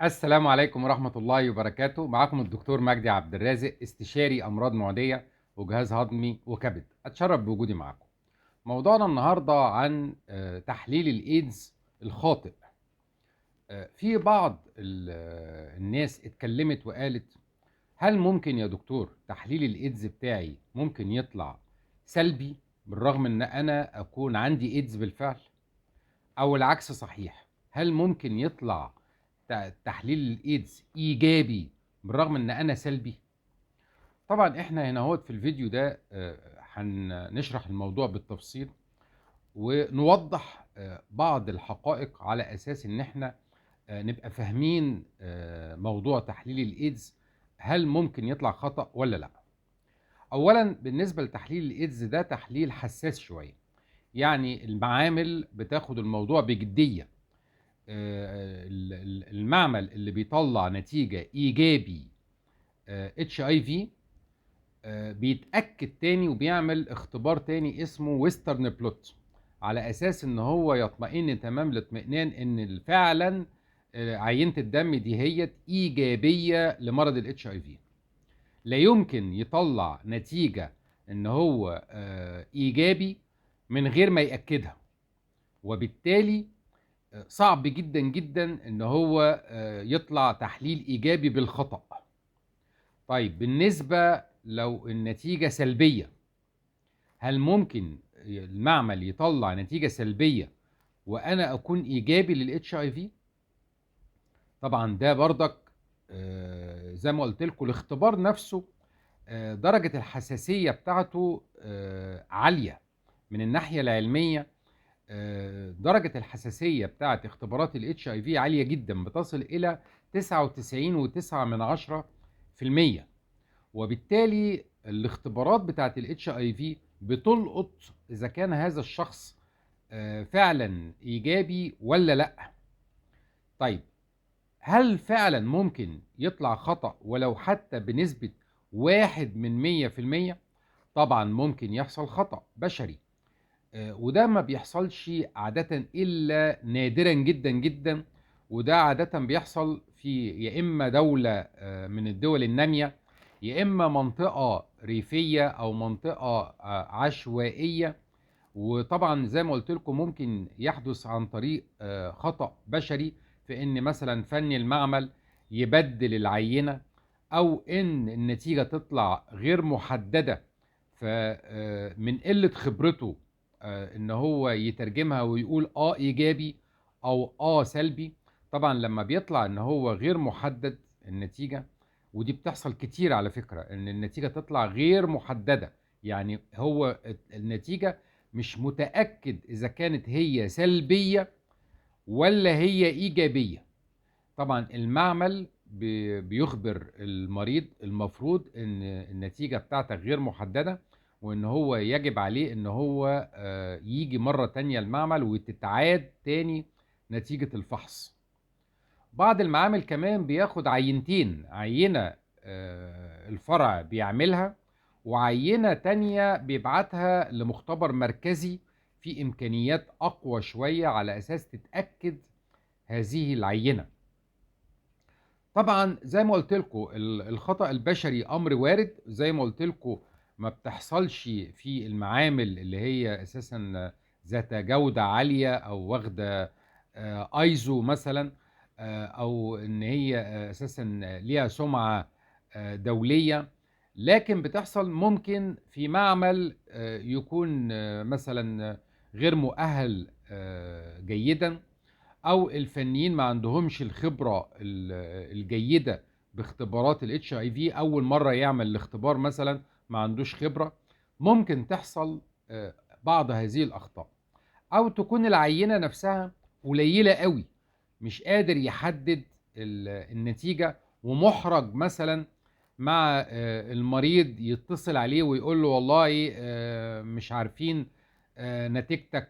السلام عليكم ورحمة الله وبركاته. معكم الدكتور مجدي عبد الرازق، استشاري أمراض معدية وجهاز هضمي وكبد. أتشرف بوجودي معكم. موضوعنا النهاردة عن تحليل الإيدز الخاطئ. في بعض الناس اتكلمت وقالت: هل ممكن يا دكتور تحليل الإيدز بتاعي ممكن يطلع سلبي بالرغم إن أنا أكون عندي إيدز بالفعل؟ أو العكس صحيح، هل ممكن يطلع تحليل الإيدز إيجابي بالرغم إن أنا سلبي؟ طبعا إحنا هنا هوت في الفيديو ده هنشرح الموضوع بالتفصيل ونوضح بعض الحقائق على أساس إن إحنا نبقى فاهمين موضوع تحليل الإيدز، هل ممكن يطلع خطأ ولا لأ؟ أولا بالنسبة لتحليل الإيدز ده تحليل حساس شوية، يعني المعامل بتاخد الموضوع بجدية. المعمل اللي بيطلع نتيجة إيجابي اتش اي في بيتأكد تاني وبيعمل اختبار تاني اسمه ويسترن بلوت، على أساس إن هو يطمئن تمام الاطمئنان إن فعلا عينة الدم دي هي إيجابية لمرض الاتش اي في. لا يمكن يطلع نتيجة إن هو إيجابي من غير ما يأكدها، وبالتالي صعب جدا جدا ان هو يطلع تحليل ايجابي بالخطأ. طيب بالنسبة لو النتيجة سلبية، هل ممكن المعمل يطلع نتيجة سلبية وانا اكون ايجابي للاتش اي في؟ طبعا ده بردك زي ما قلت لكم الاختبار نفسه درجة الحساسية بتاعته عالية من الناحية العلمية. درجة الحساسية بتاعت اختبارات ال HIV عالية جدا، بتصل إلى 99.9%، وبالتالي الاختبارات بتاعت ال HIV بتلقط إذا كان هذا الشخص فعلا إيجابي ولا لأ. طيب هل فعلا ممكن يطلع خطأ ولو حتى بنسبة 1%؟ طبعا ممكن يحصل خطأ بشري، وده ما بيحصلش عادة إلا نادرا جدا جدا، وده عادة بيحصل في يا إما دولة من الدول النامية، يا إما منطقة ريفية أو منطقة عشوائية. وطبعا زي ما قلت لكم ممكن يحدث عن طريق خطأ بشري، في إن مثلا فني المعمل يبدل العينة، أو إن النتيجة تطلع غير محددة فمن قلة خبرته ان هو يترجمها ويقول ايجابي او سلبي. طبعا لما بيطلع ان هو غير محدد النتيجة، ودي بتحصل كتير على فكرة، ان النتيجة تطلع غير محددة، يعني هو النتيجة مش متأكد اذا كانت هي سلبية ولا هي ايجابية. طبعا المعمل بيخبر المريض المفروض ان النتيجة بتاعتك غير محددة، وان هو يجب عليه ان هو يجي مرة تانية المعمل وتتعاد تاني نتيجة الفحص. بعض المعامل كمان بياخد عينتين، عينة الفرع بيعملها، وعينة تانية بيبعتها لمختبر مركزي في إمكانيات أقوى شوية على أساس تتأكد هذه العينة. طبعا زي ما قلت لكم الخطأ البشري امر وارد، زي ما قلت لكم ما بتحصلش في المعامل اللي هي اساسا ذات جودة عالية او واخدة ايزو مثلا، او ان هي اساسا ليها سمعة دولية. لكن بتحصل ممكن في معمل يكون مثلا غير مؤهل جيدا، او الفنيين ما عندهمش الخبرة الجيدة باختبارات الاتش اي في، اول مرة يعمل الاختبار مثلا ما عندوش خبرة. ممكن تحصل بعض هذه الاخطاء، او تكون العينة نفسها قليلة قوي، مش قادر يحدد النتيجة، ومحرج مثلا مع المريض يتصل عليه ويقول له والله مش عارفين نتيجتك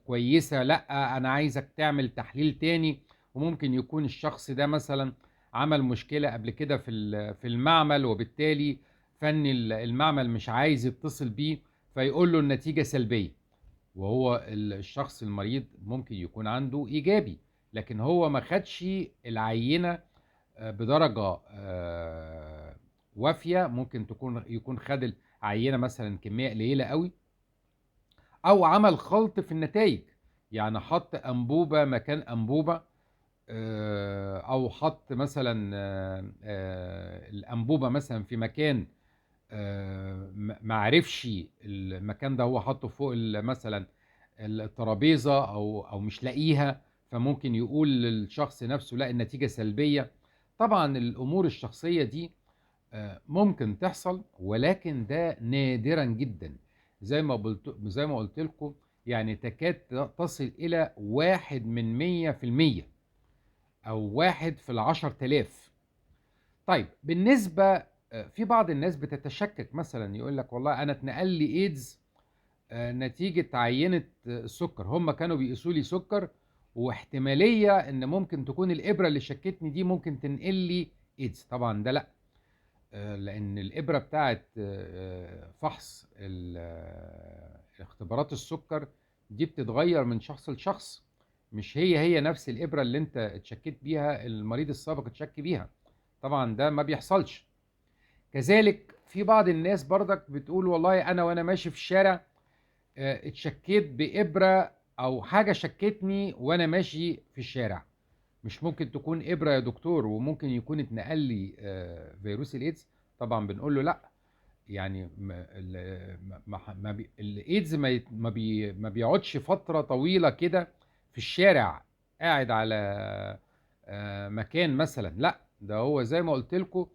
كويسة، لا أنا عايزك تعمل تحليل تاني. وممكن يكون الشخص ده مثلا عمل مشكلة قبل كده في المعمل، وبالتالي فني المعمل مش عايز يتصل بيه، فيقول له النتيجة سلبية، وهو الشخص المريض ممكن يكون عنده إيجابي. لكن هو ما خدش العينة بدرجة وافية، ممكن يكون خد العينة مثلا كمية قليلة قوي، او عمل خلط في النتائج، يعني حط انبوبة مكان انبوبة، او حط مثلا الانبوبة مثلا في مكان ما عرفش المكان ده، هو حطه فوق مثلا الترابيزه او مش لاقيها، فممكن يقول للشخص نفسه لا النتيجه سلبيه. طبعا الامور الشخصيه دي ممكن تحصل، ولكن ده نادرا جدا. زي ما قلت لكم، يعني تكاد تصل الى 1/100%، او 1 في 10,000. طيب بالنسبة في بعض الناس بتتشكك، مثلا يقول لك والله أنا اتنقل لي إيدز نتيجة عينة السكر، هم كانوا بيقيسوا لي سكر، واحتمالية إن ممكن تكون الإبرة اللي شكتني دي ممكن تنقل لي إيدز. طبعا ده لأ، لأن الإبرة بتاعت فحص اختبارات السكر دي بتتغير من شخص لشخص، مش هي نفس الإبرة اللي أنت اتشكيت بيها المريض السابق اتشك بيها. طبعا ده ما بيحصلش. كذلك في بعض الناس برضك بتقول والله انا وانا ماشي في الشارع اتشكيت بإبرة او حاجة شكتني وانا ماشي في الشارع. مش ممكن تكون إبرة يا دكتور، وممكن يكون اتنقل لي فيروس الإيدز؟ طبعا بنقول له لا، يعني الإيدز ما بيقعدش فترة طويلة كده في الشارع قاعد على مكان مثلا. لا، ده هو زي ما قلت لكم،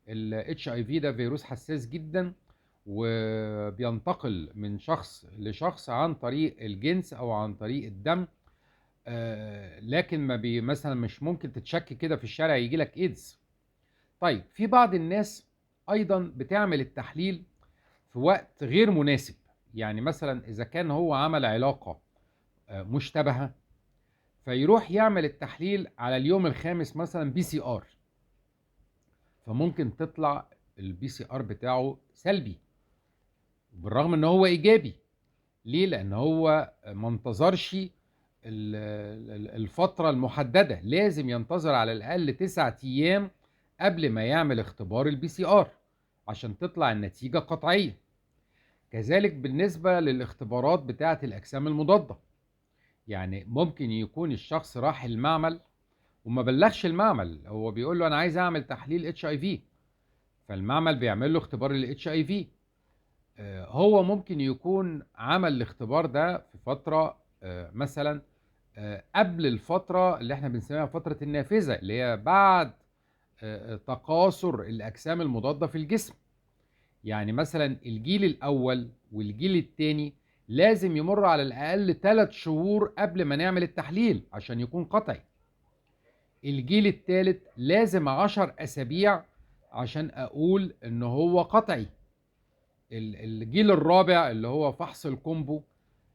الاتش اي في ده فيروس حساس جدا، وبينتقل من شخص لشخص عن طريق الجنس او عن طريق الدم. لكن ما مثلا مش ممكن تتشك كده في الشارع يجي لك ايدز. طيب في بعض الناس ايضا بتعمل التحليل في وقت غير مناسب، يعني مثلا اذا كان هو عمل علاقة مشتبهة، فيروح يعمل التحليل على اليوم الخامس مثلا PCR، فممكن تطلع الPCR بتاعه سلبي بالرغم ان هو ايجابي. ليه؟ لان هو ما انتظرش الفترة المحددة، لازم ينتظر على الاقل 9 ايام قبل ما يعمل اختبار الPCR عشان تطلع النتيجة قطعية. كذلك بالنسبة للاختبارات بتاعة الاجسام المضادة، يعني ممكن يكون الشخص راح المعمل وما بلغش المعمل، هو بيقول له انا عايز اعمل تحليل اتش اي في، فالمعمل بيعمل له اختبار الاتش اي في. هو ممكن يكون عمل الاختبار ده في فترة مثلا قبل الفترة اللي احنا بنسميها فترة النافذة، اللي هي بعد تكاثر الأجسام المضادة في الجسم. يعني مثلا الجيل الأول والجيل الثاني لازم يمر على الأقل 3 شهور قبل ما نعمل التحليل عشان يكون قطعي. الجيل الثالث لازم 10 أسابيع عشان أقول إن هو قطعي. الجيل الرابع اللي هو فحص الكومبو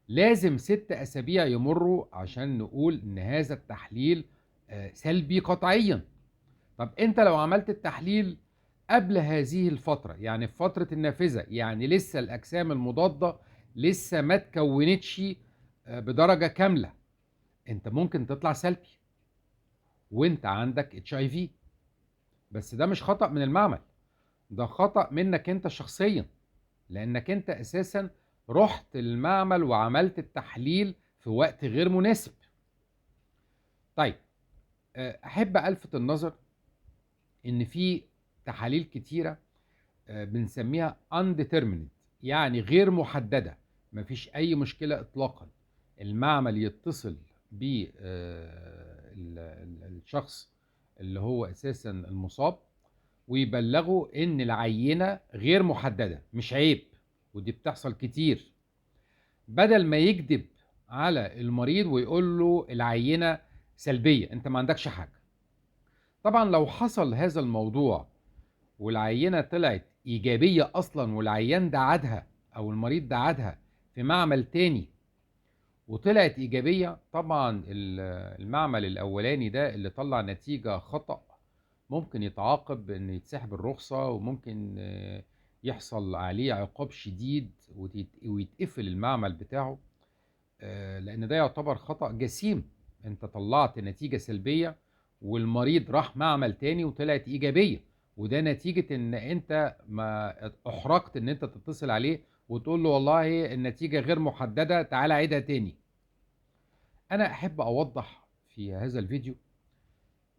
لازم 6 أسابيع يمروا عشان نقول إن هذا التحليل سلبي قطعيا. طب أنت لو عملت التحليل قبل هذه الفترة، يعني في فترة النافذة، يعني لسه الأجسام المضادة لسه ما تكونتش بدرجة كاملة، أنت ممكن تطلع سلبي وأنت عندك اتش اي في. بس ده مش خطأ من المعمل، ده خطأ منك أنت شخصيا، لانك انت اساسا رحت المعمل وعملت التحليل في وقت غير مناسب. طيب احب الفت النظر ان في تحاليل كتيرة بنسميها undetermined، يعني غير محددة، مفيش اي مشكلة اطلاقا. المعمل يتصل بالشخص اللي هو اساسا المصاب ويبلغه ان العينة غير محددة، مش عيب، ودي بتحصل كتير، بدل ما يكذب على المريض ويقول له العينة سلبية انت ما عندكش حاجة. طبعا لو حصل هذا الموضوع والعينة طلعت ايجابية اصلا، والعيان ده عادها او المريض ده عادها في معمل تاني وطلعت ايجابية، طبعا المعمل الاولاني ده اللي طلع نتيجة خطأ ممكن يتعاقب بان يتسحب الرخصة، وممكن يحصل عليه عقاب شديد ويتقفل المعمل بتاعه، لان ده يعتبر خطأ جسيم انت طلعت نتيجة سلبية، والمريض راح معمل تاني وطلعت ايجابية، وده نتيجة ان انت ما احرجت ان انت تتصل عليه وتقول له والله النتيجة غير محددة، تعال عيدها تاني. انا احب اوضح في هذا الفيديو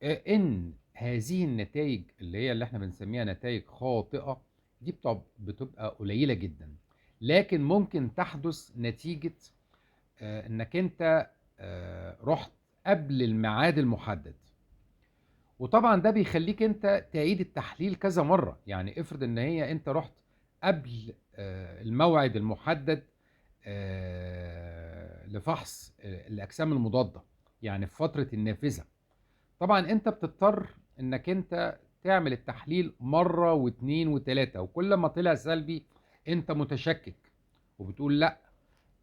ان هذه النتائج اللي احنا بنسميها نتائج خاطئة دي بتبقى قليلة جدا، لكن ممكن تحدث نتيجة انك انت رحت قبل الميعاد المحدد. وطبعا ده بيخليك انت تعيد التحليل كذا مرة. يعني افرض ان انت رحت قبل الموعد المحدد لفحص الاجسام المضادة، يعني في فترة النافذة. طبعا انت بتضطر انك انت تعمل التحليل مرة واثنين وثلاثة، وكل ما طلع سلبي انت متشكك وبتقول لا،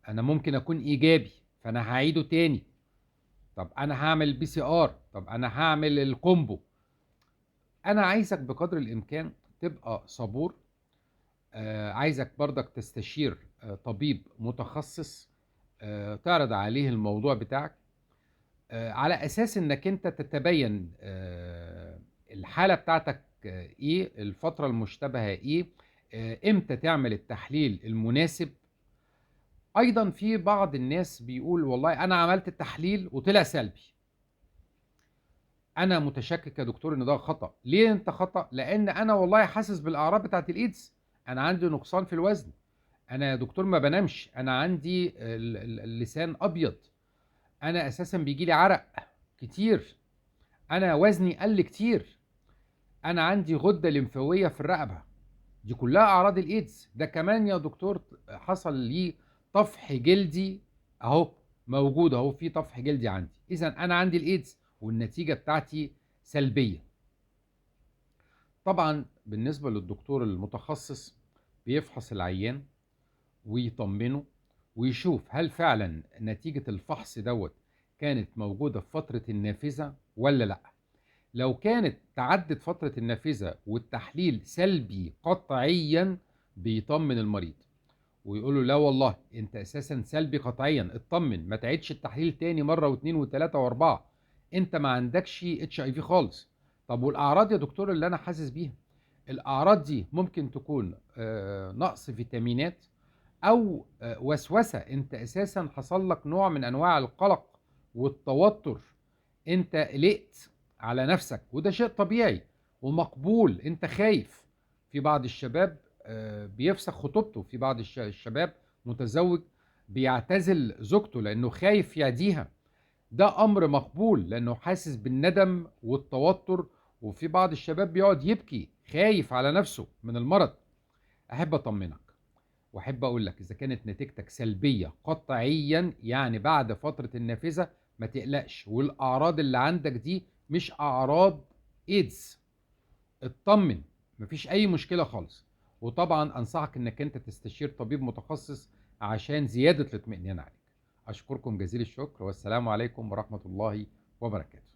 انا ممكن اكون ايجابي فانا هعيده تاني. طب انا هعمل PCR، طب انا هعمل الكومبو. انا عايزك بقدر الامكان تبقى صبور. عايزك برضك تستشير طبيب متخصص، تعرض عليه الموضوع بتاعك على اساس انك انت تتبين الحالة بتاعتك ايه، الفترة المشتبهة ايه، امتى تعمل التحليل المناسب. ايضا في بعض الناس بيقول والله انا عملت التحليل وطلع سلبي، انا متشكك يا دكتور ان ده خطأ. ليه انت خطأ؟ لان انا والله حاسس بالاعراض بتاعت الايدز، انا عندي نقصان في الوزن، انا يا دكتور ما بنامش، انا عندي اللسان ابيض، انا اساسا بيجي لي عرق كتير، انا وزني قل كتير، انا عندي غدة لمفاوية في الرقبة. دي كلها اعراض الايدز. ده كمان يا دكتور حصل لي طفح جلدي اهو، موجود اهو في طفح جلدي عندي، اذا انا عندي الايدز والنتيجة بتاعتي سلبية. طبعا بالنسبة للدكتور المتخصص بيفحص العيان ويطمنه ويشوف هل فعلا نتيجة الفحص كانت موجودة في فترة النافذة ولا لا. لو كانت تعدت فترة النافذة والتحليل سلبي قطعيا، بيطمن المريض ويقول له لا والله انت اساسا سلبي قطعيا، اطمن، ما تعيدش التحليل تاني مرة واثنين وثلاثة واربعة، انت ما عندكش HIV خالص. طب والاعراض يا دكتور اللي انا حاسس بيها؟ الاعراض دي ممكن تكون نقص فيتامينات، او وسوسة، انت اساسا حصل لك نوع من انواع القلق والتوتر، انت قلقت على نفسك، وده شيء طبيعي ومقبول، انت خايف. في بعض الشباب بيفسخ خطوبته، في بعض الشباب متزوج بيعتزل زوجته لانه خايف يعديها، ده امر مقبول لانه حاسس بالندم والتوتر. وفي بعض الشباب بيقعد يبكي خايف على نفسه من المرض. احب اطمنك واحب اقول لك اذا كانت نتيجتك سلبيه قطعيا، يعني بعد فتره النافذه، ما تقلقش، والاعراض اللي عندك دي مش اعراض ايدز، اطمن، مفيش اي مشكله خالص. وطبعا انصحك انك انت تستشير طبيب متخصص عشان زياده الاطمئنان عليك. اشكركم جزيل الشكر، والسلام عليكم ورحمه الله وبركاته.